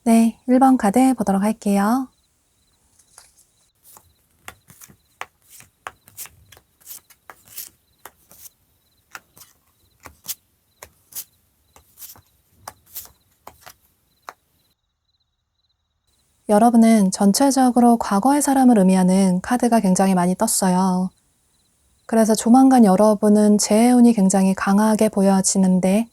네, 1번 카드 보도록 할게요. 여러분은 전체적으로 과거의 사람을 의미하는 카드가 굉장히 많이 떴어요. 그래서 조만간 여러분은 재운이 굉장히 강하게 보여지는데,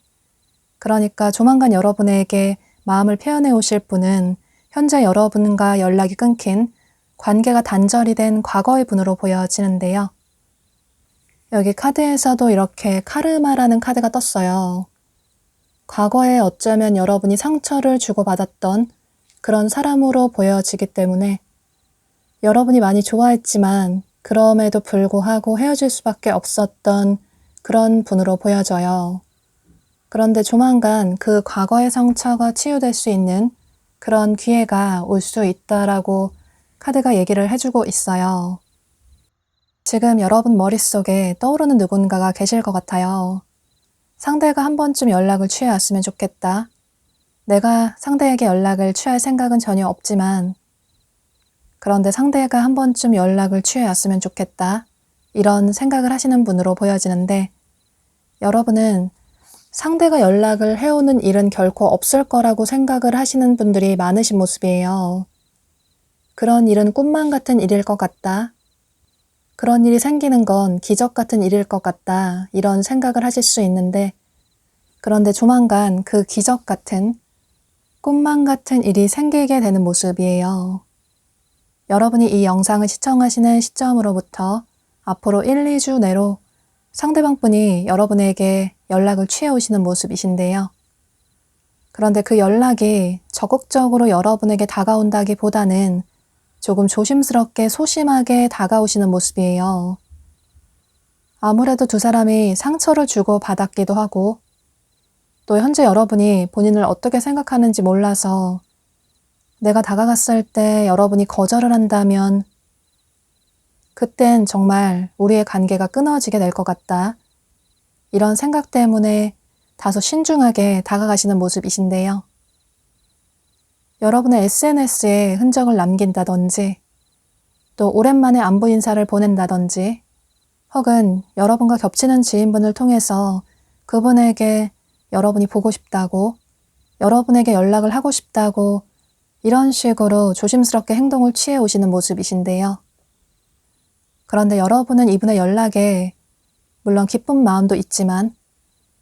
그러니까 조만간 여러분에게 마음을 표현해 오실 분은 현재 여러분과 연락이 끊긴, 관계가 단절이 된 과거의 분으로 보여지는데요. 여기 카드에서도 이렇게 카르마라는 카드가 떴어요. 과거에 어쩌면 여러분이 상처를 주고받았던 그런 사람으로 보여지기 때문에 여러분이 많이 좋아했지만 그럼에도 불구하고 헤어질 수밖에 없었던 그런 분으로 보여져요. 그런데 조만간 그 과거의 상처가 치유될 수 있는 그런 기회가 올 수 있다라고 카드가 얘기를 해주고 있어요. 지금 여러분 머릿속에 떠오르는 누군가가 계실 것 같아요. 상대가 한 번쯤 연락을 취해왔으면 좋겠다. 내가 상대에게 연락을 취할 생각은 전혀 없지만 그런데 상대가 한 번쯤 연락을 취해왔으면 좋겠다. 이런 생각을 하시는 분으로 보여지는데 여러분은 상대가 연락을 해오는 일은 결코 없을 거라고 생각을 하시는 분들이 많으신 모습이에요. 그런 일은 꿈만 같은 일일 것 같다. 그런 일이 생기는 건 기적 같은 일일 것 같다. 이런 생각을 하실 수 있는데 그런데 조만간 그 기적 같은 꿈만 같은 일이 생기게 되는 모습이에요. 여러분이 이 영상을 시청하시는 시점으로부터 앞으로 1, 2주 내로 상대방 분이 여러분에게 연락을 취해 오시는 모습이신데요. 그런데 그 연락이 적극적으로 여러분에게 다가온다기보다는 조금 조심스럽게 소심하게 다가오시는 모습이에요. 아무래도 두 사람이 상처를 주고 받았기도 하고 또 현재 여러분이 본인을 어떻게 생각하는지 몰라서 내가 다가갔을 때 여러분이 거절을 한다면 그땐 정말 우리의 관계가 끊어지게 될 것 같다. 이런 생각 때문에 다소 신중하게 다가가시는 모습이신데요. 여러분의 SNS에 흔적을 남긴다든지 또 오랜만에 안부 인사를 보낸다든지 혹은 여러분과 겹치는 지인분을 통해서 그분에게 여러분이 보고 싶다고 여러분에게 연락을 하고 싶다고 이런 식으로 조심스럽게 행동을 취해 오시는 모습이신데요. 그런데 여러분은 이분의 연락에 물론 기쁜 마음도 있지만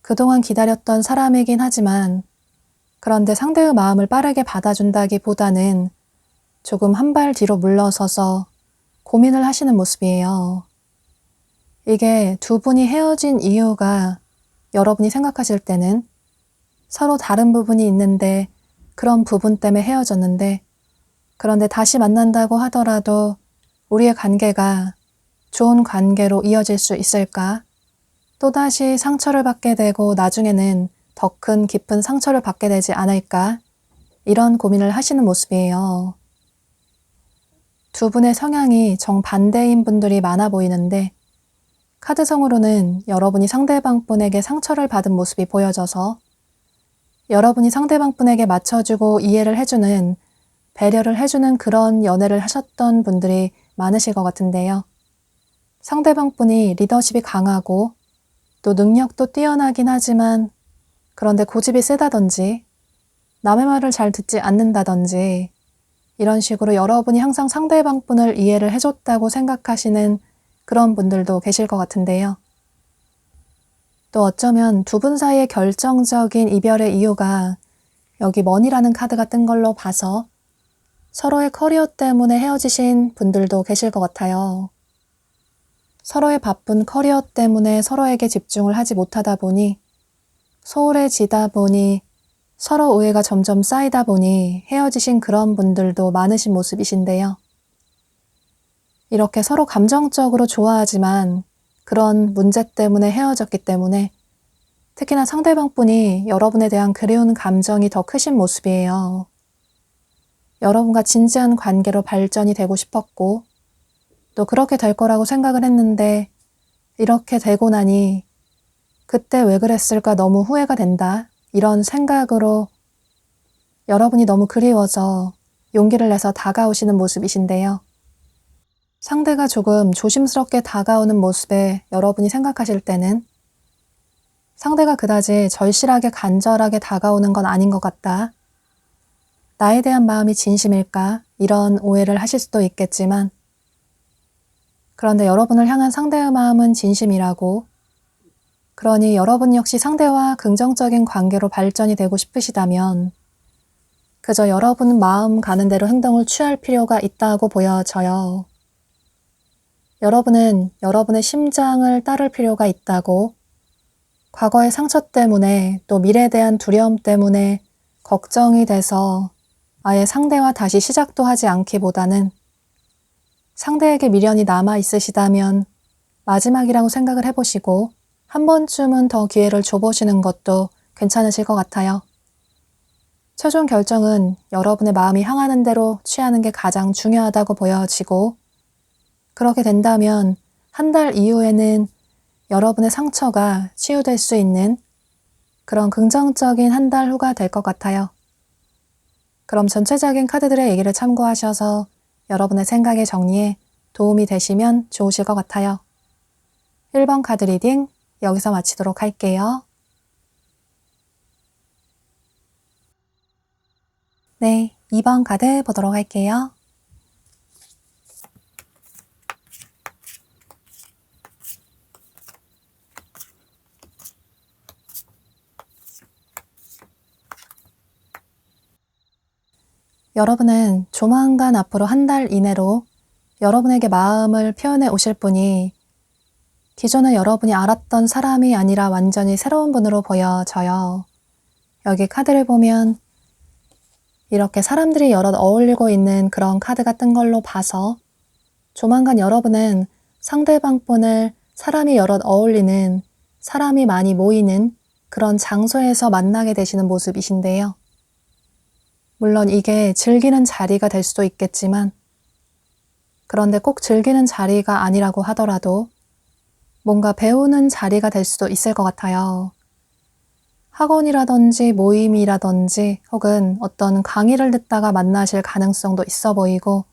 그동안 기다렸던 사람이긴 하지만 그런데 상대의 마음을 빠르게 받아준다기보다는 조금 한 발 뒤로 물러서서 고민을 하시는 모습이에요. 이게 두 분이 헤어진 이유가 여러분이 생각하실 때는 서로 다른 부분이 있는데 그런 부분 때문에 헤어졌는데 그런데 다시 만난다고 하더라도 우리의 관계가 좋은 관계로 이어질 수 있을까? 또다시 상처를 받게 되고 나중에는 더 큰 깊은 상처를 받게 되지 않을까? 이런 고민을 하시는 모습이에요. 두 분의 성향이 정반대인 분들이 많아 보이는데 카드성으로는 여러분이 상대방 분에게 상처를 받은 모습이 보여져서 여러분이 상대방 분에게 맞춰주고 이해를 해주는 배려를 해주는 그런 연애를 하셨던 분들이 많으실 것 같은데요. 상대방 분이 리더십이 강하고 또 능력도 뛰어나긴 하지만 그런데 고집이 세다든지 남의 말을 잘 듣지 않는다든지 이런 식으로 여러분이 항상 상대방 분을 이해를 해줬다고 생각하시는 그런 분들도 계실 것 같은데요. 또 어쩌면 두 분 사이의 결정적인 이별의 이유가 여기 머니라는 카드가 뜬 걸로 봐서 서로의 커리어 때문에 헤어지신 분들도 계실 것 같아요. 서로의 바쁜 커리어 때문에 서로에게 집중을 하지 못하다 보니 소홀해지다 보니 서로 오해가 점점 쌓이다 보니 헤어지신 그런 분들도 많으신 모습이신데요. 이렇게 서로 감정적으로 좋아하지만 그런 문제 때문에 헤어졌기 때문에 특히나 상대방 분이 여러분에 대한 그리운 감정이 더 크신 모습이에요. 여러분과 진지한 관계로 발전이 되고 싶었고 또 그렇게 될 거라고 생각을 했는데 이렇게 되고 나니 그때 왜 그랬을까 너무 후회가 된다. 이런 생각으로 여러분이 너무 그리워서 용기를 내서 다가오시는 모습이신데요. 상대가 조금 조심스럽게 다가오는 모습에 여러분이 생각하실 때는 상대가 그다지 절실하게 간절하게 다가오는 건 아닌 것 같다. 나에 대한 마음이 진심일까? 이런 오해를 하실 수도 있겠지만 그런데 여러분을 향한 상대의 마음은 진심이라고 그러니 여러분 역시 상대와 긍정적인 관계로 발전이 되고 싶으시다면 그저 여러분 마음 가는 대로 행동을 취할 필요가 있다고 보여져요. 여러분은 여러분의 심장을 따를 필요가 있다고 과거의 상처 때문에 또 미래에 대한 두려움 때문에 걱정이 돼서 아예 상대와 다시 시작도 하지 않기보다는 상대에게 미련이 남아 있으시다면 마지막이라고 생각을 해보시고 한 번쯤은 더 기회를 줘보시는 것도 괜찮으실 것 같아요. 최종 결정은 여러분의 마음이 향하는 대로 취하는 게 가장 중요하다고 보여지고 그렇게 된다면 한 달 이후에는 여러분의 상처가 치유될 수 있는 그런 긍정적인 한 달 후가 될 것 같아요. 그럼 전체적인 카드들의 얘기를 참고하셔서 여러분의 생각의 정리에 도움이 되시면 좋으실 것 같아요. 1번 카드 리딩 여기서 마치도록 할게요. 네, 2번 카드 보도록 할게요. 여러분은 조만간 앞으로 한 달 이내로 여러분에게 마음을 표현해 오실 분이 기존에 여러분이 알았던 사람이 아니라 완전히 새로운 분으로 보여져요. 여기 카드를 보면 이렇게 사람들이 여럿 어울리고 있는 그런 카드가 뜬 걸로 봐서 조만간 여러분은 상대방 분을 사람이 여럿 어울리는 사람이 많이 모이는 그런 장소에서 만나게 되시는 모습이신데요. 물론 이게 즐기는 자리가 될 수도 있겠지만 그런데 꼭 즐기는 자리가 아니라고 하더라도 뭔가 배우는 자리가 될 수도 있을 것 같아요. 학원이라든지 모임이라든지 혹은 어떤 강의를 듣다가 만나실 가능성도 있어 보이고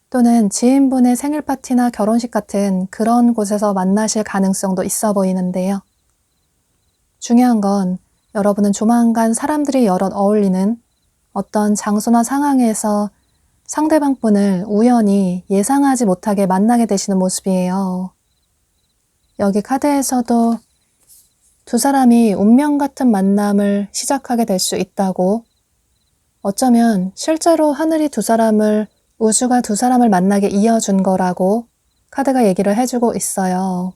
또는 지인분의 생일 파티나 결혼식 같은 그런 곳에서 만나실 가능성도 있어 보이는데요. 중요한 건 여러분은 조만간 사람들이 여럿 어울리는 어떤 장소나 상황에서 상대방 분을 우연히 예상하지 못하게 만나게 되시는 모습이에요. 여기 카드에서도 두 사람이 운명 같은 만남을 시작하게 될 수 있다고 어쩌면 실제로 하늘이 두 사람을 우주가 두 사람을 만나게 이어준 거라고 카드가 얘기를 해주고 있어요.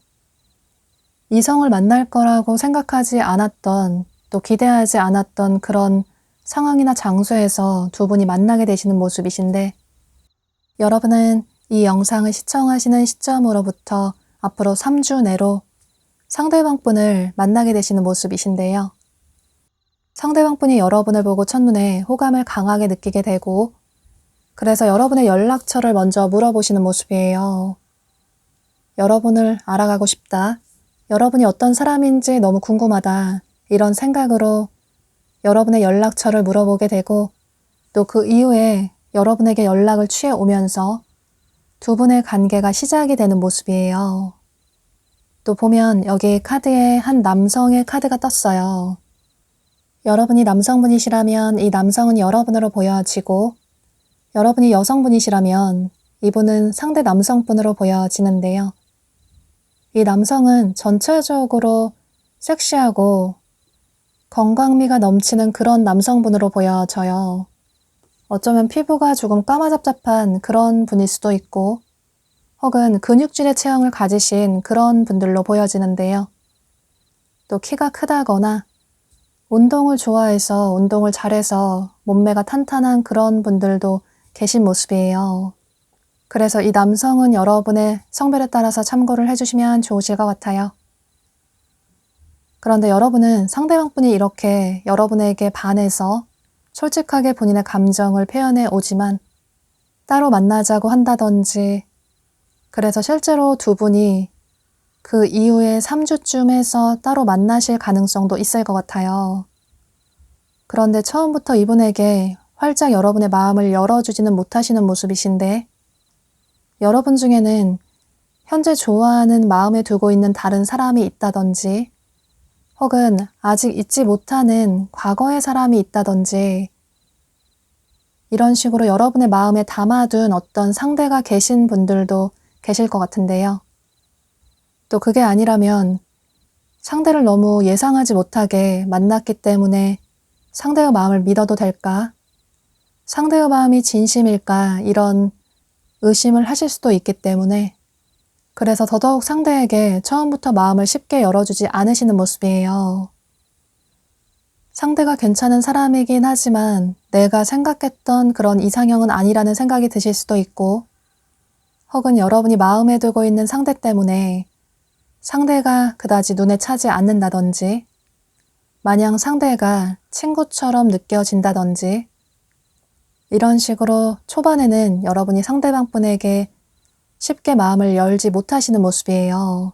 이성을 만날 거라고 생각하지 않았던 또 기대하지 않았던 그런 상황이나 장소에서 두 분이 만나게 되시는 모습이신데 여러분은 이 영상을 시청하시는 시점으로부터 앞으로 3주 내로 상대방 분을 만나게 되시는 모습이신데요. 상대방 분이 여러분을 보고 첫눈에 호감을 강하게 느끼게 되고 그래서 여러분의 연락처를 먼저 물어보시는 모습이에요. 여러분을 알아가고 싶다. 여러분이 어떤 사람인지 너무 궁금하다. 이런 생각으로 여러분의 연락처를 물어보게 되고 또 그 이후에 여러분에게 연락을 취해 오면서 두 분의 관계가 시작이 되는 모습이에요. 또 보면 여기 카드에 한 남성의 카드가 떴어요. 여러분이 남성분이시라면 이 남성은 여러분으로 보여지고 여러분이 여성분이시라면 이분은 상대 남성분으로 보여지는데요. 이 남성은 전체적으로 섹시하고 건강미가 넘치는 그런 남성분으로 보여져요. 어쩌면 피부가 조금 까마잡잡한 그런 분일 수도 있고 혹은 근육질의 체형을 가지신 그런 분들로 보여지는데요. 또 키가 크다거나 운동을 좋아해서 운동을 잘해서 몸매가 탄탄한 그런 분들도 계신 모습이에요. 그래서 이 남성은 여러분의 성별에 따라서 참고를 해주시면 좋으실 것 같아요. 그런데 여러분은 상대방분이 이렇게 여러분에게 반해서 솔직하게 본인의 감정을 표현해 오지만 따로 만나자고 한다든지 그래서 실제로 두 분이 그 이후에 3주쯤에서 따로 만나실 가능성도 있을 것 같아요. 그런데 처음부터 이분에게 활짝 여러분의 마음을 열어주지는 못하시는 모습이신데 여러분 중에는 현재 좋아하는 마음에 두고 있는 다른 사람이 있다든지 혹은 아직 잊지 못하는 과거의 사람이 있다든지 이런 식으로 여러분의 마음에 담아둔 어떤 상대가 계신 분들도 계실 것 같은데요. 또 그게 아니라면 상대를 너무 예상하지 못하게 만났기 때문에 상대의 마음을 믿어도 될까? 상대의 마음이 진심일까? 이런 의심을 하실 수도 있기 때문에 그래서 더더욱 상대에게 처음부터 마음을 쉽게 열어주지 않으시는 모습이에요. 상대가 괜찮은 사람이긴 하지만 내가 생각했던 그런 이상형은 아니라는 생각이 드실 수도 있고 혹은 여러분이 마음에 두고 있는 상대 때문에 상대가 그다지 눈에 차지 않는다든지 마냥 상대가 친구처럼 느껴진다든지 이런 식으로 초반에는 여러분이 상대방분에게 쉽게 마음을 열지 못하시는 모습이에요.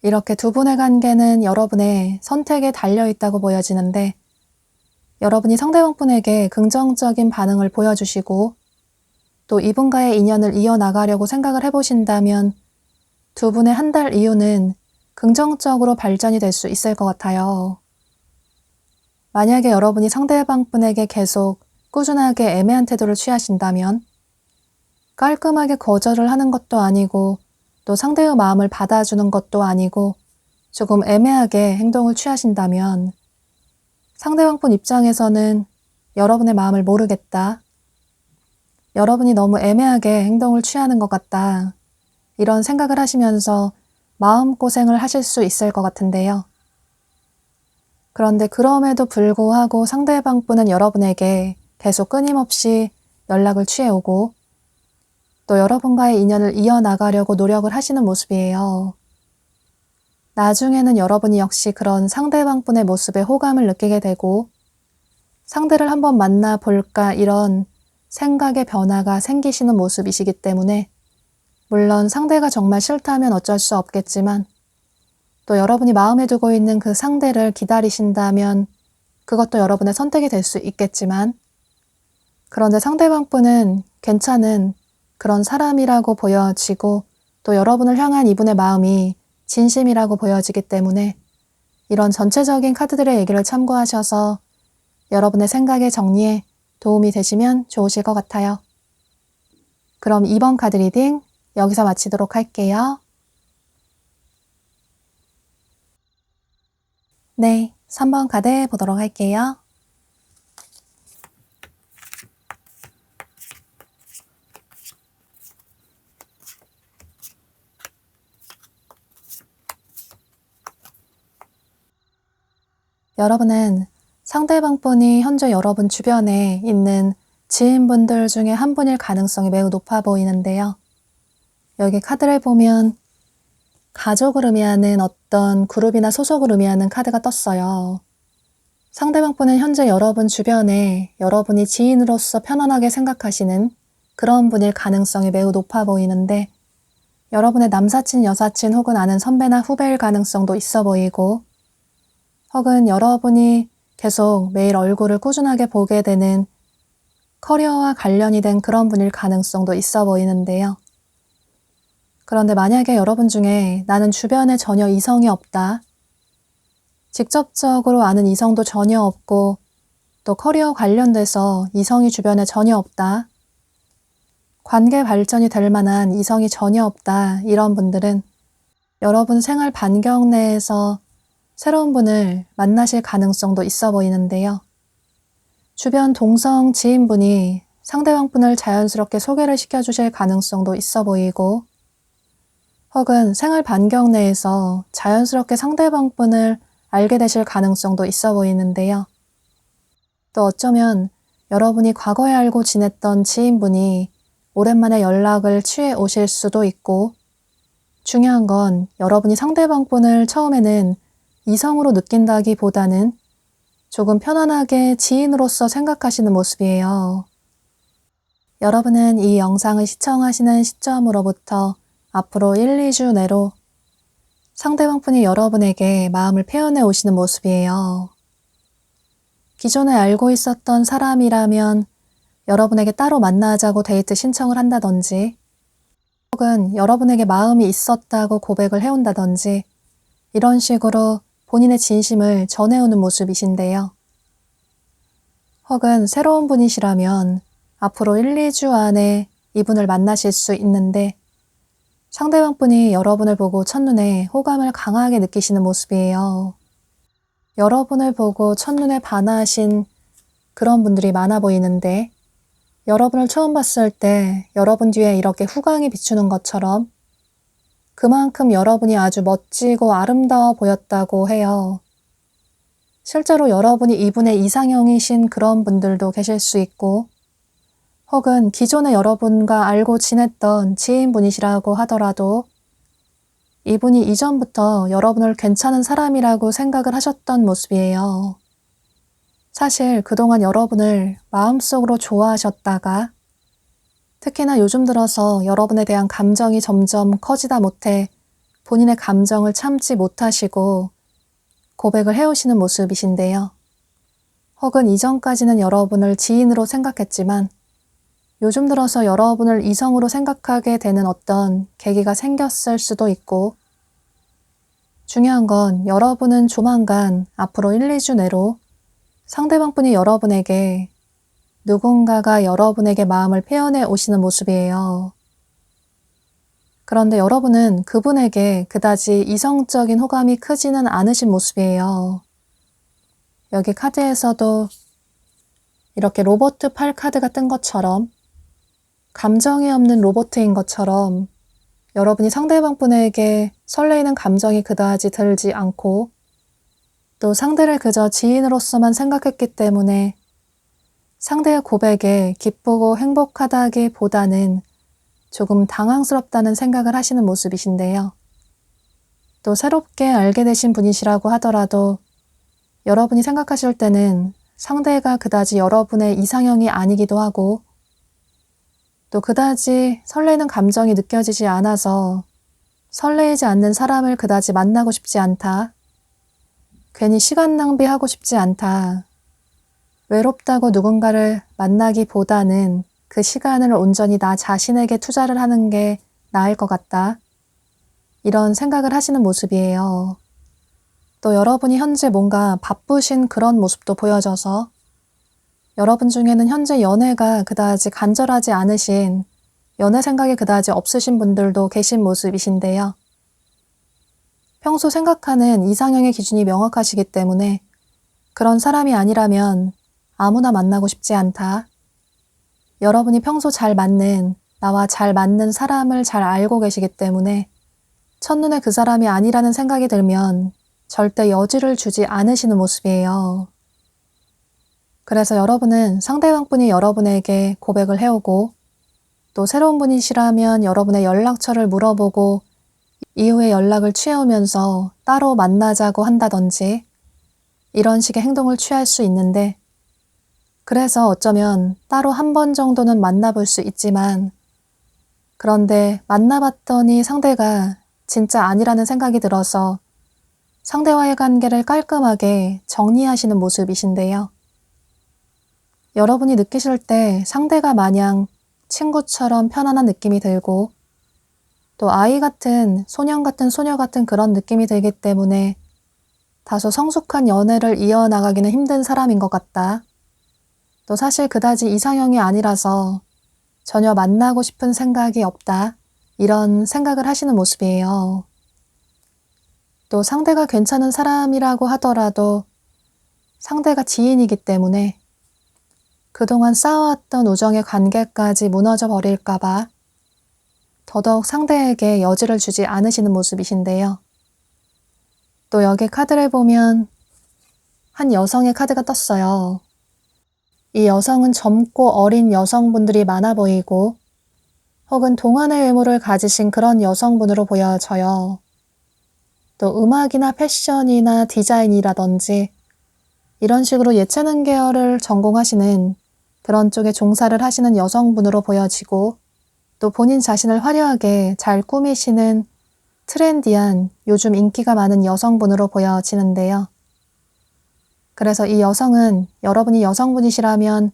이렇게 두 분의 관계는 여러분의 선택에 달려있다고 보여지는데 여러분이 상대방분에게 긍정적인 반응을 보여주시고 또 이분과의 인연을 이어나가려고 생각을 해보신다면 두 분의 한 달 이후는 긍정적으로 발전이 될 수 있을 것 같아요. 만약에 여러분이 상대방분에게 계속 꾸준하게 애매한 태도를 취하신다면 깔끔하게 거절을 하는 것도 아니고 또 상대의 마음을 받아주는 것도 아니고 조금 애매하게 행동을 취하신다면 상대방분 입장에서는 여러분의 마음을 모르겠다. 여러분이 너무 애매하게 행동을 취하는 것 같다. 이런 생각을 하시면서 마음고생을 하실 수 있을 것 같은데요. 그런데 그럼에도 불구하고 상대방분은 여러분에게 계속 끊임없이 연락을 취해오고 또 여러분과의 인연을 이어나가려고 노력을 하시는 모습이에요. 나중에는 여러분이 역시 그런 상대방분의 모습에 호감을 느끼게 되고 상대를 한번 만나볼까 이런 생각의 변화가 생기시는 모습이시기 때문에 물론 상대가 정말 싫다면 어쩔 수 없겠지만 또 여러분이 마음에 두고 있는 그 상대를 기다리신다면 그것도 여러분의 선택이 될 수 있겠지만 그런데 상대방분은 괜찮은 그런 사람이라고 보여지고 또 여러분을 향한 이분의 마음이 진심이라고 보여지기 때문에 이런 전체적인 카드들의 얘기를 참고하셔서 여러분의 생각의 정리에 도움이 되시면 좋으실 것 같아요. 그럼 2번 카드 리딩 여기서 마치도록 할게요. 네, 3번 카드 보도록 할게요. 여러분은 상대방분이 현재 여러분 주변에 있는 지인분들 중에 한 분일 가능성이 매우 높아 보이는데요. 여기 카드를 보면 가족을 의미하는 어떤 그룹이나 소속을 의미하는 카드가 떴어요. 상대방분은 현재 여러분 주변에 여러분이 지인으로서 편안하게 생각하시는 그런 분일 가능성이 매우 높아 보이는데 여러분의 남사친, 여사친 혹은 아는 선배나 후배일 가능성도 있어 보이고 혹은 여러분이 계속 매일 얼굴을 꾸준하게 보게 되는 커리어와 관련이 된 그런 분일 가능성도 있어 보이는데요. 그런데 만약에 여러분 중에 나는 주변에 전혀 이성이 없다. 직접적으로 아는 이성도 전혀 없고 또 커리어 관련돼서 이성이 주변에 전혀 없다. 관계 발전이 될 만한 이성이 전혀 없다. 이런 분들은 여러분 생활 반경 내에서 새로운 분을 만나실 가능성도 있어 보이는데요. 주변 동성 지인분이 상대방 분을 자연스럽게 소개를 시켜주실 가능성도 있어 보이고, 혹은 생활 반경 내에서 자연스럽게 상대방 분을 알게 되실 가능성도 있어 보이는데요. 또 어쩌면 여러분이 과거에 알고 지냈던 지인분이 오랜만에 연락을 취해 오실 수도 있고, 중요한 건 여러분이 상대방 분을 처음에는 이성으로 느낀다기보다는 조금 편안하게 지인으로서 생각하시는 모습이에요. 여러분은 이 영상을 시청하시는 시점으로부터 앞으로 1, 2주 내로 상대방 분이 여러분에게 마음을 표현해 오시는 모습이에요. 기존에 알고 있었던 사람이라면 여러분에게 따로 만나자고 데이트 신청을 한다든지, 혹은 여러분에게 마음이 있었다고 고백을 해온다든지, 이런 식으로 본인의 진심을 전해오는 모습이신데요. 혹은 새로운 분이시라면 앞으로 1, 2주 안에 이분을 만나실 수 있는데, 상대방 분이 여러분을 보고 첫눈에 호감을 강하게 느끼시는 모습이에요. 여러분을 보고 첫눈에 반하신 그런 분들이 많아 보이는데, 여러분을 처음 봤을 때 여러분 뒤에 이렇게 후광이 비추는 것처럼 그만큼 여러분이 아주 멋지고 아름다워 보였다고 해요. 실제로 여러분이 이분의 이상형이신 그런 분들도 계실 수 있고, 혹은 기존에 여러분과 알고 지냈던 지인분이시라고 하더라도 이분이 이전부터 여러분을 괜찮은 사람이라고 생각을 하셨던 모습이에요. 사실 그동안 여러분을 마음속으로 좋아하셨다가, 특히나 요즘 들어서 여러분에 대한 감정이 점점 커지다 못해 본인의 감정을 참지 못하시고 고백을 해오시는 모습이신데요. 혹은 이전까지는 여러분을 지인으로 생각했지만 요즘 들어서 여러분을 이성으로 생각하게 되는 어떤 계기가 생겼을 수도 있고, 중요한 건 여러분은 조만간 앞으로 1, 2주 내로 상대방 분이 여러분에게 누군가가 여러분에게 마음을 표현해 오시는 모습이에요. 그런데 여러분은 그분에게 그다지 이성적인 호감이 크지는 않으신 모습이에요. 여기 카드에서도 이렇게 로버트 팔 카드가 뜬 것처럼, 감정이 없는 로버트인 것처럼 여러분이 상대방 분에게 설레이는 감정이 그다지 들지 않고, 또 상대를 그저 지인으로서만 생각했기 때문에 상대의 고백에 기쁘고 행복하다기보다는 조금 당황스럽다는 생각을 하시는 모습이신데요. 또 새롭게 알게 되신 분이시라고 하더라도 여러분이 생각하실 때는 상대가 그다지 여러분의 이상형이 아니기도 하고, 또 그다지 설레는 감정이 느껴지지 않아서 설레이지 않는 사람을 그다지 만나고 싶지 않다. 괜히 시간 낭비하고 싶지 않다. 외롭다고 누군가를 만나기보다는 그 시간을 온전히 나 자신에게 투자를 하는 게 나을 것 같다. 이런 생각을 하시는 모습이에요. 또 여러분이 현재 뭔가 바쁘신 그런 모습도 보여져서 여러분 중에는 현재 연애가 그다지 간절하지 않으신, 연애 생각이 그다지 없으신 분들도 계신 모습이신데요. 평소 생각하는 이상형의 기준이 명확하시기 때문에 그런 사람이 아니라면 아무나 만나고 싶지 않다. 여러분이 평소 잘 맞는, 나와 잘 맞는 사람을 잘 알고 계시기 때문에 첫눈에 그 사람이 아니라는 생각이 들면 절대 여지를 주지 않으시는 모습이에요. 그래서 여러분은 상대방 분이 여러분에게 고백을 해오고, 또 새로운 분이시라면 여러분의 연락처를 물어보고 이후에 연락을 취해오면서 따로 만나자고 한다든지, 이런 식의 행동을 취할 수 있는데, 그래서 어쩌면 따로 한 번 정도는 만나볼 수 있지만, 그런데 만나봤더니 상대가 진짜 아니라는 생각이 들어서 상대와의 관계를 깔끔하게 정리하시는 모습이신데요. 여러분이 느끼실 때 상대가 마냥 친구처럼 편안한 느낌이 들고, 또 아이 같은, 소년 같은, 소녀 같은 그런 느낌이 들기 때문에 다소 성숙한 연애를 이어나가기는 힘든 사람인 것 같다. 또 사실 그다지 이상형이 아니라서 전혀 만나고 싶은 생각이 없다. 이런 생각을 하시는 모습이에요. 또 상대가 괜찮은 사람이라고 하더라도 상대가 지인이기 때문에 그동안 쌓아왔던 우정의 관계까지 무너져 버릴까봐 더더욱 상대에게 여지를 주지 않으시는 모습이신데요. 또 여기 카드를 보면 한 여성의 카드가 떴어요. 이 여성은 젊고 어린 여성분들이 많아 보이고 혹은 동안의 외모를 가지신 그런 여성분으로 보여져요. 또 음악이나 패션이나 디자인이라든지 이런 식으로 예체능 계열을 전공하시는 그런 쪽에 종사를 하시는 여성분으로 보여지고 또 본인 자신을 화려하게 잘 꾸미시는 트렌디한 요즘 인기가 많은 여성분으로 보여지는데요. 그래서 이 여성은 여러분이 여성분이시라면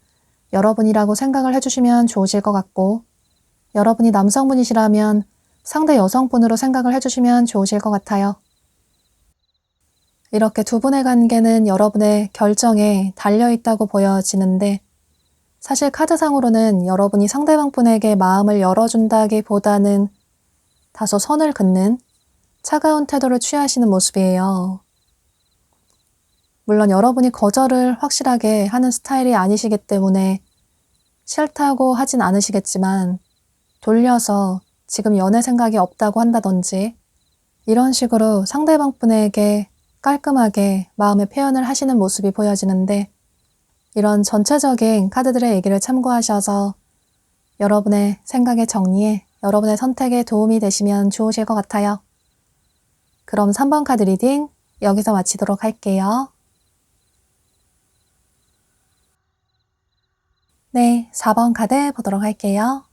여러분이라고 생각을 해주시면 좋으실 것 같고 여러분이 남성분이시라면 상대 여성분으로 생각을 해주시면 좋으실 것 같아요. 이렇게 두 분의 관계는 여러분의 결정에 달려있다고 보여지는데 사실 카드상으로는 여러분이 상대방 분에게 마음을 열어준다기보다는 다소 선을 긋는 차가운 태도를 취하시는 모습이에요. 물론 여러분이 거절을 확실하게 하는 스타일이 아니시기 때문에 싫다고 하진 않으시겠지만 돌려서 지금 연애 생각이 없다고 한다든지 이런 식으로 상대방 분에게 깔끔하게 마음의 표현을 하시는 모습이 보여지는데 이런 전체적인 카드들의 얘기를 참고하셔서 여러분의 생각의 정리에 여러분의 선택에 도움이 되시면 좋으실 것 같아요. 그럼 3번 카드 리딩 여기서 마치도록 할게요. 네, 4번 카드 보도록 할게요.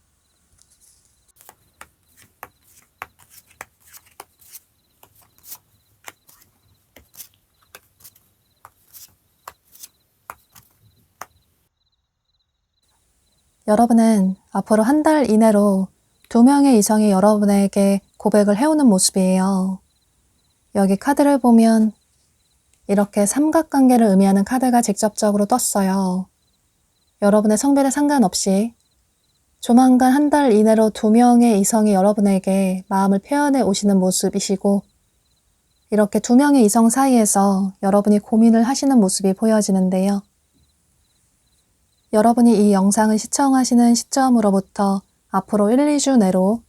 여러분은 앞으로 한 달 이내로 2명의 이성이 여러분에게 고백을 해오는 모습이에요. 여기 카드를 보면 이렇게 삼각관계를 의미하는 카드가 직접적으로 떴어요. 여러분의 성별에 상관없이 조만간 한 달 이내로 2명의 이성이 여러분에게 마음을 표현해 오시는 모습이시고 이렇게 2명의 이성 사이에서 여러분이 고민을 하시는 모습이 보여지는데요. 여러분이 이 영상을 시청하시는 시점으로부터 앞으로 1, 2주 내로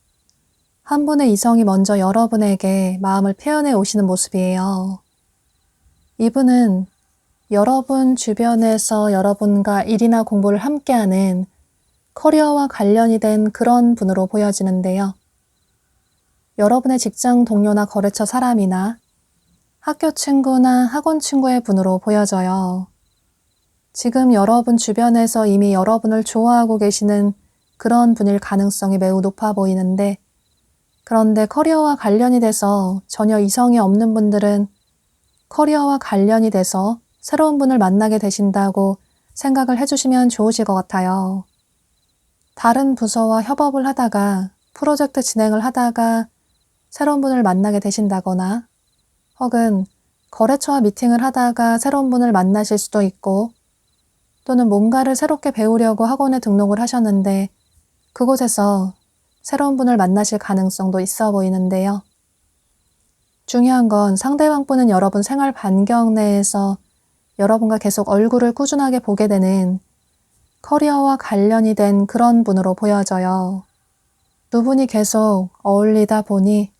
한 분의 이성이 먼저 여러분에게 마음을 표현해 오시는 모습이에요. 이분은 여러분 주변에서 여러분과 일이나 공부를 함께하는 커리어와 관련이 된 그런 분으로 보여지는데요. 여러분의 직장 동료나 거래처 사람이나 학교 친구나 학원 친구의 분으로 보여져요. 지금 여러분 주변에서 이미 여러분을 좋아하고 계시는 그런 분일 가능성이 매우 높아 보이는데 그런데 커리어와 관련이 돼서 전혀 이성이 없는 분들은 커리어와 관련이 돼서 새로운 분을 만나게 되신다고 생각을 해주시면 좋으실 것 같아요. 다른 부서와 협업을 하다가 프로젝트 진행을 하다가 새로운 분을 만나게 되신다거나 혹은 거래처와 미팅을 하다가 새로운 분을 만나실 수도 있고 또는 뭔가를 새롭게 배우려고 학원에 등록을 하셨는데 그곳에서 새로운 분을 만나실 가능성도 있어 보이는데요. 중요한 건 상대방 분은 여러분 생활 반경 내에서 여러분과 계속 얼굴을 꾸준하게 보게 되는 커리어와 관련이 된 그런 분으로 보여져요. 두 분이 계속 어울리다 보니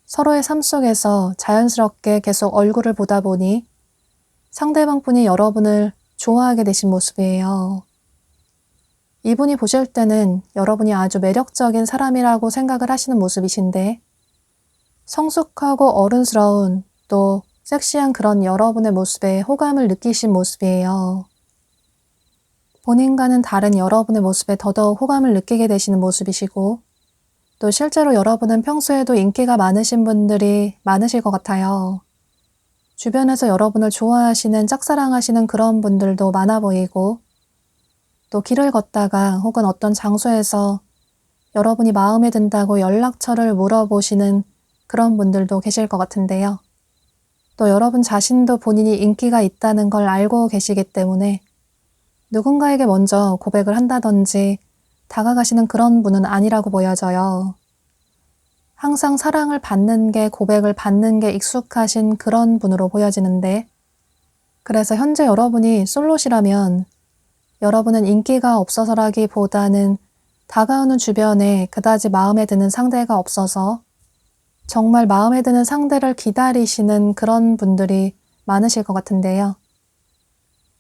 서로의 삶 속에서 자연스럽게 계속 얼굴을 보다 보니 상대방 분이 여러분을 좋아하게 되신 모습이에요. 이분이 보실 때는 여러분이 아주 매력적인 사람이라고 생각을 하시는 모습이신데 성숙하고 어른스러운 또 섹시한 그런 여러분의 모습에 호감을 느끼신 모습이에요. 본인과는 다른 여러분의 모습에 더더욱 호감을 느끼게 되시는 모습이시고 또 실제로 여러분은 평소에도 인기가 많으신 분들이 많으실 것 같아요. 주변에서 여러분을 좋아하시는 짝사랑하시는 그런 분들도 많아 보이고 또 길을 걷다가 혹은 어떤 장소에서 여러분이 마음에 든다고 연락처를 물어보시는 그런 분들도 계실 것 같은데요. 또 여러분 자신도 본인이 인기가 있다는 걸 알고 계시기 때문에 누군가에게 먼저 고백을 한다든지 다가가시는 그런 분은 아니라고 보여져요. 항상 사랑을 받는 게, 고백을 받는 게 익숙하신 그런 분으로 보여지는데, 그래서 현재 여러분이 솔로시라면 여러분은 인기가 없어서라기보다는 다가오는 주변에 그다지 마음에 드는 상대가 없어서 정말 마음에 드는 상대를 기다리시는 그런 분들이 많으실 것 같은데요.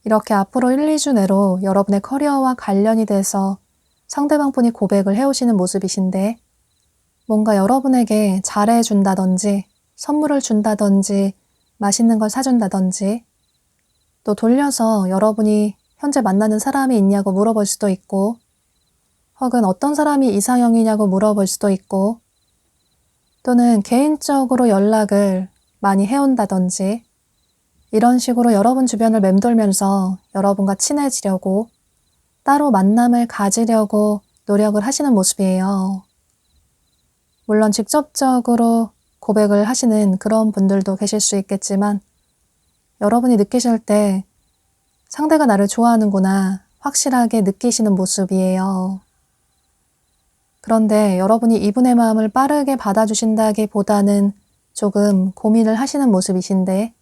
이렇게 앞으로 1, 2주 내로 여러분의 커리어와 관련이 돼서 상대방분이 고백을 해오시는 모습이신데, 뭔가 여러분에게 잘해준다든지 선물을 준다든지 맛있는 걸 사준다든지, 또 돌려서 여러분이 현재 만나는 사람이 있냐고 물어볼 수도 있고, 혹은 어떤 사람이 이상형이냐고 물어볼 수도 있고, 또는 개인적으로 연락을 많이 해온다든지, 이런 식으로 여러분 주변을 맴돌면서 여러분과 친해지려고, 따로 만남을 가지려고 노력을 하시는 모습이에요. 물론 직접적으로 고백을 하시는 그런 분들도 계실 수 있겠지만, 여러분이 느끼실 때 상대가 나를 좋아하는구나 확실하게 느끼시는 모습이에요. 그런데 여러분이 이분의 마음을 빠르게 받아주신다기보다는 조금 고민을 하시는 모습이신데,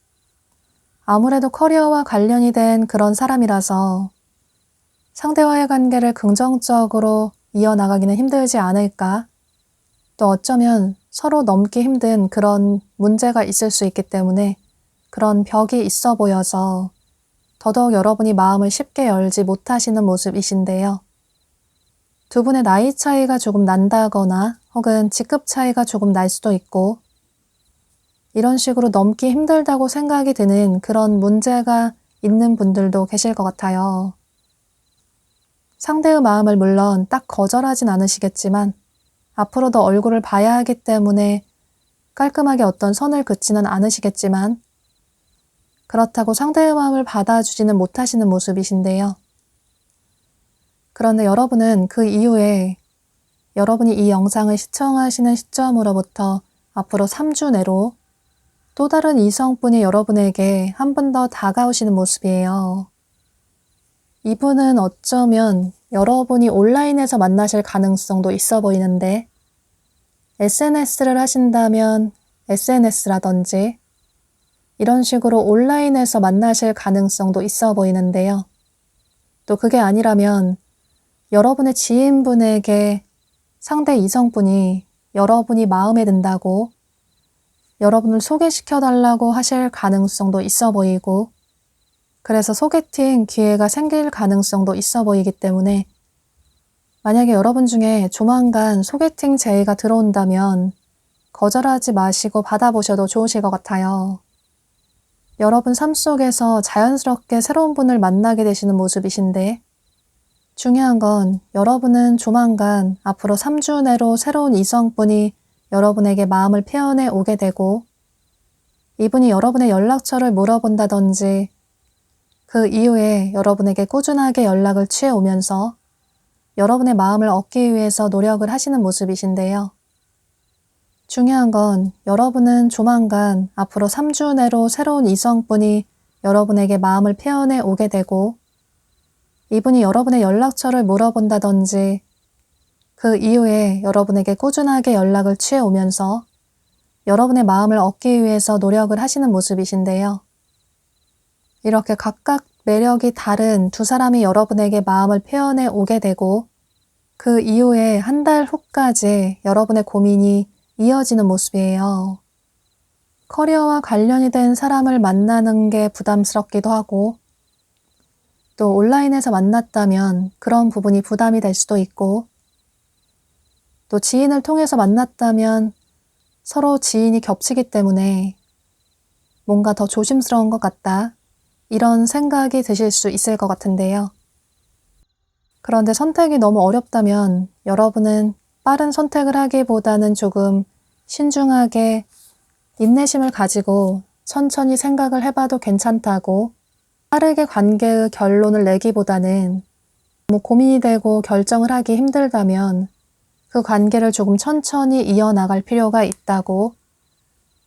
아무래도 커리어와 관련이 된 그런 사람이라서 상대와의 관계를 긍정적으로 이어나가기는 힘들지 않을까? 또 어쩌면 서로 넘기 힘든 그런 문제가 있을 수 있기 때문에 그런 벽이 있어 보여서 더더욱 여러분이 마음을 쉽게 열지 못하시는 모습이신데요. 두 분의 나이 차이가 조금 난다거나 혹은 직급 차이가 조금 날 수도 있고, 이런 식으로 넘기 힘들다고 생각이 드는 그런 문제가 있는 분들도 계실 것 같아요. 상대의 마음을 물론 딱 거절하진 않으시겠지만 앞으로도 얼굴을 봐야 하기 때문에 깔끔하게 어떤 선을 긋지는 않으시겠지만, 그렇다고 상대의 마음을 받아주지는 못하시는 모습이신데요. 그런데 여러분은 그 이후에 여러분이 이 영상을 시청하시는 시점으로부터 앞으로 3주 내로 또 다른 이성분이 여러분에게 한 번 더 다가오시는 모습이에요. 이분은 어쩌면 여러분이 온라인에서 만나실 가능성도 있어 보이는데, SNS를 하신다면 SNS라든지 이런 식으로 온라인에서 만나실 가능성도 있어 보이는데요. 또 그게 아니라면 여러분의 지인분에게 상대 이성분이 여러분이 마음에 든다고 여러분을 소개시켜달라고 하실 가능성도 있어 보이고, 그래서 소개팅 기회가 생길 가능성도 있어 보이기 때문에 만약에 여러분 중에 조만간 소개팅 제의가 들어온다면 거절하지 마시고 받아보셔도 좋으실 것 같아요. 여러분 삶 속에서 자연스럽게 새로운 분을 만나게 되시는 모습이신데, 중요한 건 여러분은 조만간 앞으로 3주 내로 새로운 이성분이 여러분에게 마음을 표현해 오게 되고, 이분이 여러분의 연락처를 물어본다든지 그 이후에 여러분에게 꾸준하게 연락을 취해 오면서 여러분의 마음을 얻기 위해서 노력을 하시는 모습이신데요. 중요한 건 여러분은 조만간 앞으로 3주 내로 새로운 이성분이 여러분에게 마음을 표현해 오게 되고, 이분이 여러분의 연락처를 물어본다든지 그 이후에 여러분에게 꾸준하게 연락을 취해 오면서 여러분의 마음을 얻기 위해서 노력을 하시는 모습이신데요. 이렇게 각각 매력이 다른 두 사람이 여러분에게 마음을 표현해 오게 되고, 그 이후에 한 달 후까지 여러분의 고민이 이어지는 모습이에요. 커리어와 관련이 된 사람을 만나는 게 부담스럽기도 하고, 또 온라인에서 만났다면 그런 부분이 부담이 될 수도 있고, 또 지인을 통해서 만났다면 서로 지인이 겹치기 때문에 뭔가 더 조심스러운 것 같다, 이런 생각이 드실 수 있을 것 같은데요. 그런데 선택이 너무 어렵다면 여러분은 빠른 선택을 하기보다는 조금 신중하게 인내심을 가지고 천천히 생각을 해봐도 괜찮다고, 빠르게 관계의 결론을 내기보다는 너무 고민이 되고 결정을 하기 힘들다면 그 관계를 조금 천천히 이어나갈 필요가 있다고,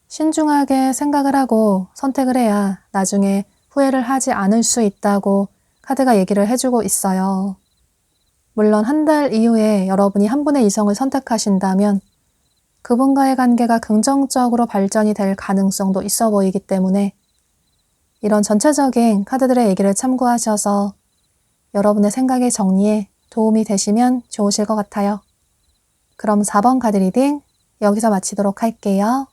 신중하게 생각을 하고 선택을 해야 나중에 후회를 하지 않을 수 있다고 카드가 얘기를 해주고 있어요. 물론 한 달 이후에 여러분이 한 분의 이성을 선택하신다면 그분과의 관계가 긍정적으로 발전이 될 가능성도 있어 보이기 때문에 이런 전체적인 카드들의 얘기를 참고하셔서 여러분의 생각의 정리에 도움이 되시면 좋으실 것 같아요. 그럼 4번 카드 리딩 여기서 마치도록 할게요.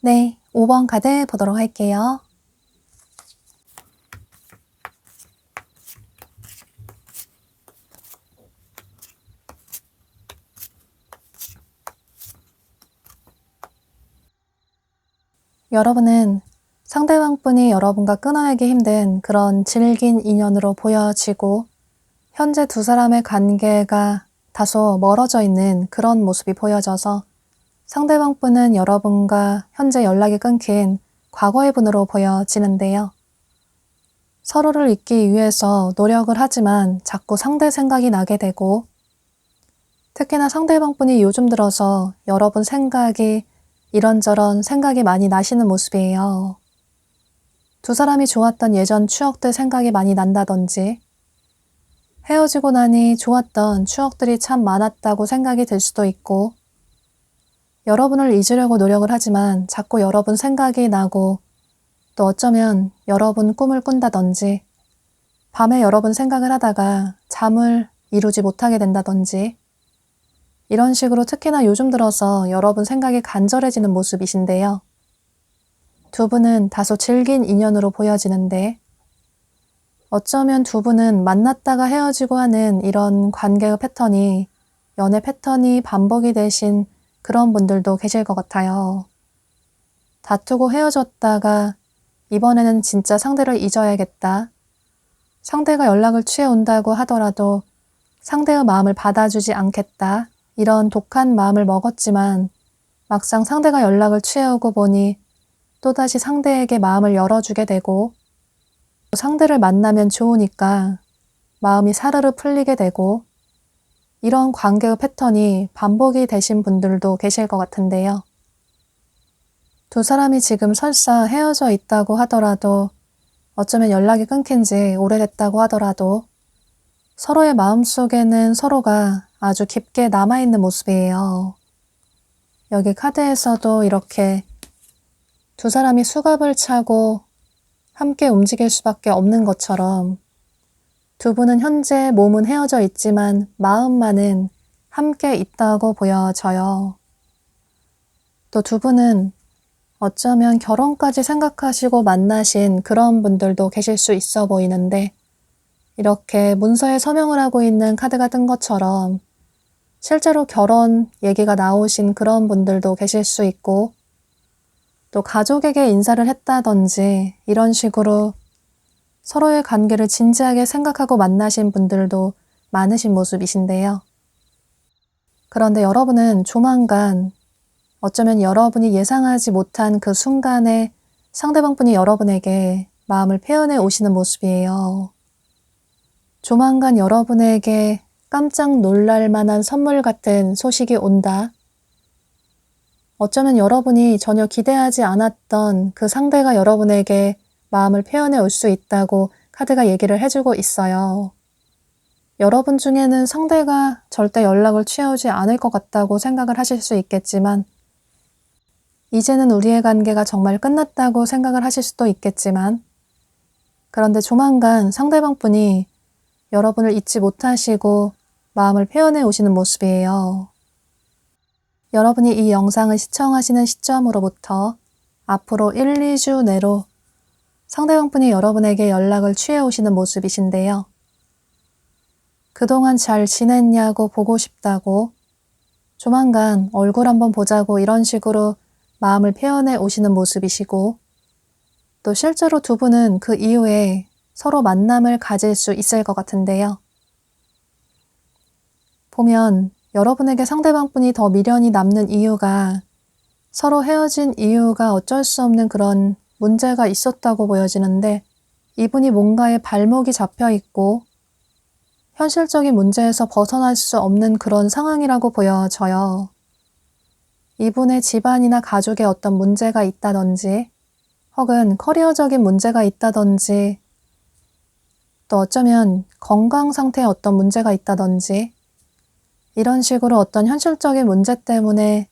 네, 5번 카드 보도록 할게요. 여러분은 상대방분이 여러분과 끊어내기 힘든 그런 질긴 인연으로 보여지고 현재 두 사람의 관계가 다소 멀어져 있는 그런 모습이 보여져서 상대방분은 여러분과 현재 연락이 끊긴 과거의 분으로 보여지는데요. 서로를 잊기 위해서 노력을 하지만 자꾸 상대 생각이 나게 되고 특히나 상대방분이 요즘 들어서 여러분 생각이 이런저런 생각이 많이 나시는 모습이에요. 두 사람이 좋았던 예전 추억들 생각이 많이 난다든지 헤어지고 나니 좋았던 추억들이 참 많았다고 생각이 들 수도 있고 여러분을 잊으려고 노력을 하지만 자꾸 여러분 생각이 나고 또 어쩌면 여러분 꿈을 꾼다든지 밤에 여러분 생각을 하다가 잠을 이루지 못하게 된다든지 이런 식으로 특히나 요즘 들어서 여러분 생각이 간절해지는 모습이신데요. 두 분은 다소 질긴 인연으로 보여지는데 어쩌면 두 분은 만났다가 헤어지고 하는 이런 관계의 패턴이 연애 패턴이 반복이 되신 그런 분들도 계실 것 같아요. 다투고 헤어졌다가 이번에는 진짜 상대를 잊어야겠다. 상대가 연락을 취해온다고 하더라도 상대의 마음을 받아주지 않겠다. 이런 독한 마음을 먹었지만 막상 상대가 연락을 취해오고 보니 또다시 상대에게 마음을 열어주게 되고 상대를 만나면 좋으니까 마음이 사르르 풀리게 되고 이런 관계의 패턴이 반복이 되신 분들도 계실 것 같은데요. 두 사람이 지금 설사 헤어져 있다고 하더라도 어쩌면 연락이 끊긴 지 오래됐다고 하더라도 서로의 마음속에는 서로가 아주 깊게 남아있는 모습이에요. 여기 카드에서도 이렇게 두 사람이 수갑을 차고 함께 움직일 수밖에 없는 것처럼 두 분은 현재 몸은 헤어져 있지만 마음만은 함께 있다고 보여져요. 또 두 분은 어쩌면 결혼까지 생각하시고 만나신 그런 분들도 계실 수 있어 보이는데 이렇게 문서에 서명을 하고 있는 카드가 뜬 것처럼 실제로 결혼 얘기가 나오신 그런 분들도 계실 수 있고 또 가족에게 인사를 했다든지 이런 식으로 서로의 관계를 진지하게 생각하고 만나신 분들도 많으신 모습이신데요. 그런데 여러분은 조만간 어쩌면 여러분이 예상하지 못한 그 순간에 상대방분이 여러분에게 마음을 표현해 오시는 모습이에요. 조만간 여러분에게 깜짝 놀랄 만한 선물 같은 소식이 온다. 어쩌면 여러분이 전혀 기대하지 않았던 그 상대가 여러분에게 마음을 표현해 올 수 있다고 카드가 얘기를 해주고 있어요. 여러분 중에는 상대가 절대 연락을 취해오지 않을 것 같다고 생각을 하실 수 있겠지만 이제는 우리의 관계가 정말 끝났다고 생각을 하실 수도 있겠지만 그런데 조만간 상대방분이 여러분을 잊지 못하시고 마음을 표현해 오시는 모습이에요. 여러분이 이 영상을 시청하시는 시점으로부터 앞으로 1, 2주 내로 상대방분이 여러분에게 연락을 취해 오시는 모습이신데요. 그동안 잘 지냈냐고 보고 싶다고 조만간 얼굴 한번 보자고 이런 식으로 마음을 표현해 오시는 모습이시고 또 실제로 두 분은 그 이후에 서로 만남을 가질 수 있을 것 같은데요. 보면 여러분에게 상대방분이 더 미련이 남는 이유가 서로 헤어진 이유가 어쩔 수 없는 그런 문제가 있었다고 보여지는데 이분이 뭔가에 발목이 잡혀 있고 현실적인 문제에서 벗어날 수 없는 그런 상황이라고 보여져요. 이분의 집안이나 가족에 어떤 문제가 있다든지 혹은 커리어적인 문제가 있다든지, 또 어쩌면 건강 상태에 어떤 문제가 있다든지, 이런 식으로 어떤 현실적인 문제 때문에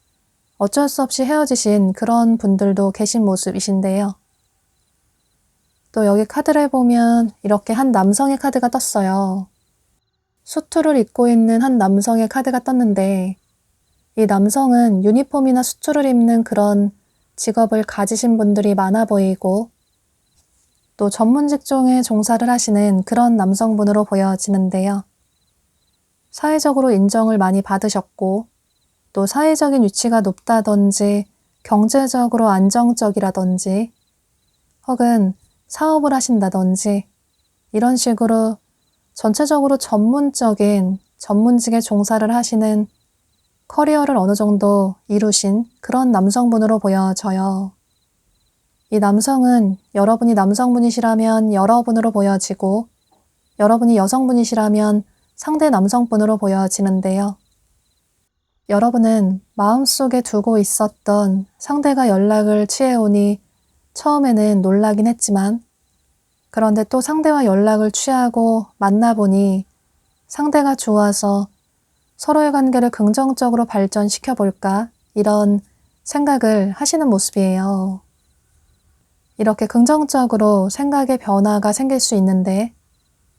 어쩔 수 없이 헤어지신 그런 분들도 계신 모습이신데요. 또 여기 카드를 보면 이렇게 한 남성의 카드가 떴어요. 수트를 입고 있는 한 남성의 카드가 떴는데, 이 남성은 유니폼이나 수트를 입는 그런 직업을 가지신 분들이 많아 보이고, 또 전문 직종에 종사를 하시는 그런 남성분으로 보여지는데요. 사회적으로 인정을 많이 받으셨고, 또 사회적인 위치가 높다든지, 경제적으로 안정적이라든지, 혹은 사업을 하신다든지, 이런 식으로 전체적으로 전문직에 종사를 하시는 커리어를 어느 정도 이루신 그런 남성분으로 보여져요. 이 남성은 여러분이 남성분이시라면 여러분으로 보여지고, 여러분이 여성분이시라면 상대 남성분으로 보여지는데요. 여러분은 마음속에 두고 있었던 상대가 연락을 취해오니 처음에는 놀라긴 했지만, 그런데 또 상대와 연락을 취하고 만나보니 상대가 좋아서 서로의 관계를 긍정적으로 발전시켜 볼까, 이런 생각을 하시는 모습이에요. 이렇게 긍정적으로 생각의 변화가 생길 수 있는데,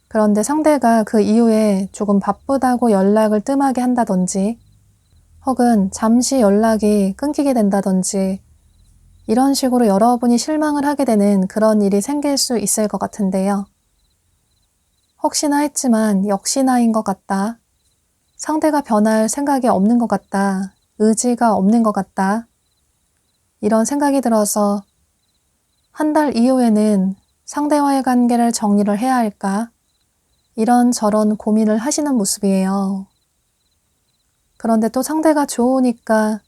그런데 상대가 그 이후에 조금 바쁘다고 연락을 뜸하게 한다든지, 혹은 잠시 연락이 끊기게 된다든지, 이런 식으로 여러분이 실망을 하게 되는 그런 일이 생길 수 있을 것 같은데요. 혹시나 했지만 역시나인 것 같다. 상대가 변할 생각이 없는 것 같다. 의지가 없는 것 같다. 이런 생각이 들어서 한 달 이후에는 상대와의 관계를 정리를 해야 할까? 이런저런 고민을 하시는 모습이에요. 그런데 또 상대가 좋으니까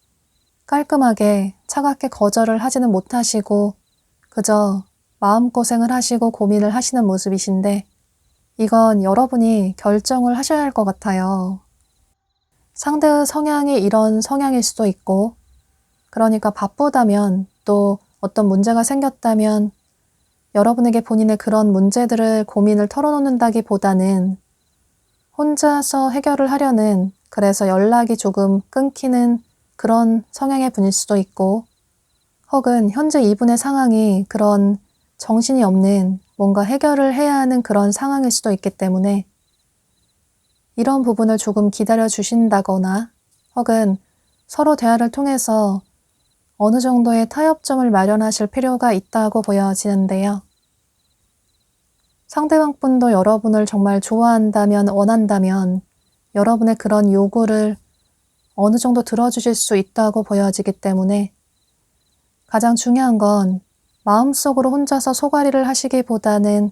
깔끔하게 차갑게 거절을 하지는 못하시고 그저 마음고생을 하시고 고민을 하시는 모습이신데, 이건 여러분이 결정을 하셔야 할 것 같아요. 상대의 성향이 이런 성향일 수도 있고, 그러니까 바쁘다면, 또 어떤 문제가 생겼다면 여러분에게 본인의 그런 문제들을 고민을 털어놓는다기보다는 혼자서 해결을 하려는, 그래서 연락이 조금 끊기는 그런 성향의 분일 수도 있고, 혹은 현재 이분의 상황이 그런 정신이 없는 뭔가 해결을 해야 하는 그런 상황일 수도 있기 때문에 이런 부분을 조금 기다려 주신다거나, 혹은 서로 대화를 통해서 어느 정도의 타협점을 마련하실 필요가 있다고 보여지는데요. 상대방 분도 여러분을 정말 좋아한다면, 원한다면 여러분의 그런 요구를 어느 정도 들어주실 수 있다고 보여지기 때문에, 가장 중요한 건 마음속으로 혼자서 소가리를 하시기보다는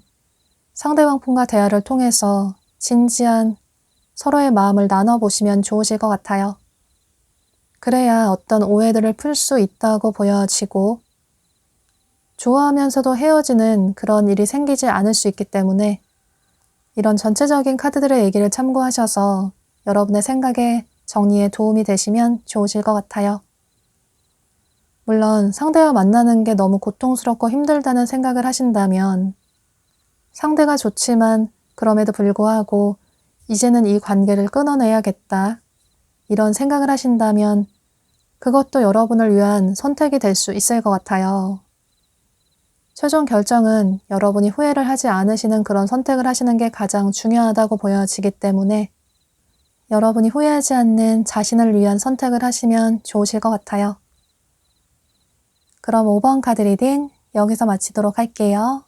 상대방 분과 대화를 통해서 진지한 서로의 마음을 나눠보시면 좋으실 것 같아요. 그래야 어떤 오해들을 풀 수 있다고 보여지고, 좋아하면서도 헤어지는 그런 일이 생기지 않을 수 있기 때문에 이런 전체적인 카드들의 얘기를 참고하셔서 여러분의 생각에 정리에 도움이 되시면 좋으실 것 같아요. 물론 상대와 만나는 게 너무 고통스럽고 힘들다는 생각을 하신다면, 상대가 좋지만 그럼에도 불구하고 이제는 이 관계를 끊어내야겠다, 이런 생각을 하신다면 그것도 여러분을 위한 선택이 될 수 있을 것 같아요. 최종 결정은 여러분이 후회를 하지 않으시는 그런 선택을 하시는 게 가장 중요하다고 보여지기 때문에 여러분이 후회하지 않는 자신을 위한 선택을 하시면 좋으실 것 같아요. 그럼 5번 카드 리딩 여기서 마치도록 할게요.